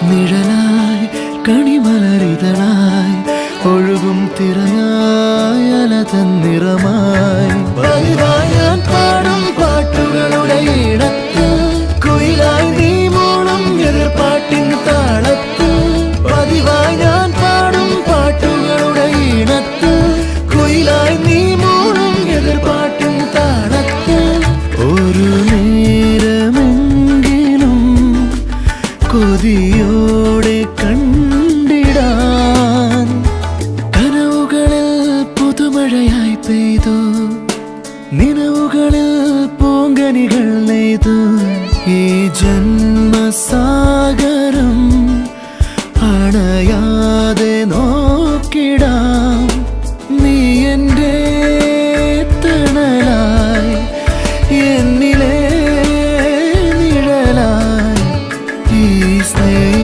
നിഴലായി കണിമലരിതളായി ഒഴുകും തിരയായി അലതൻ നിറമായി പതിവായി ഞാൻ പാടും പാട്ടുകളുടെ ഈണത്തിൽ കുയിലായി നീ മൂളും എതിർപ്പാട്ടിൻ താളത്തിൽ പതിവായി ഞാൻ പാടും പാട്ടുകളുടെ ഈണത്തിൽ കുയിലായി നീ മൂളും എതിർപ്പാട്ടിൻ താളത്തിൽ ഒരു നേരമെങ്കിലും കൊതിയോടെ കണ്ടിടാൻ കനവുകളിൽ പുതുമഴയായി പെയ്തു നിലവുകളിൽ പൂങ്കനികൾ നെയ്തു ഈ ജന്മ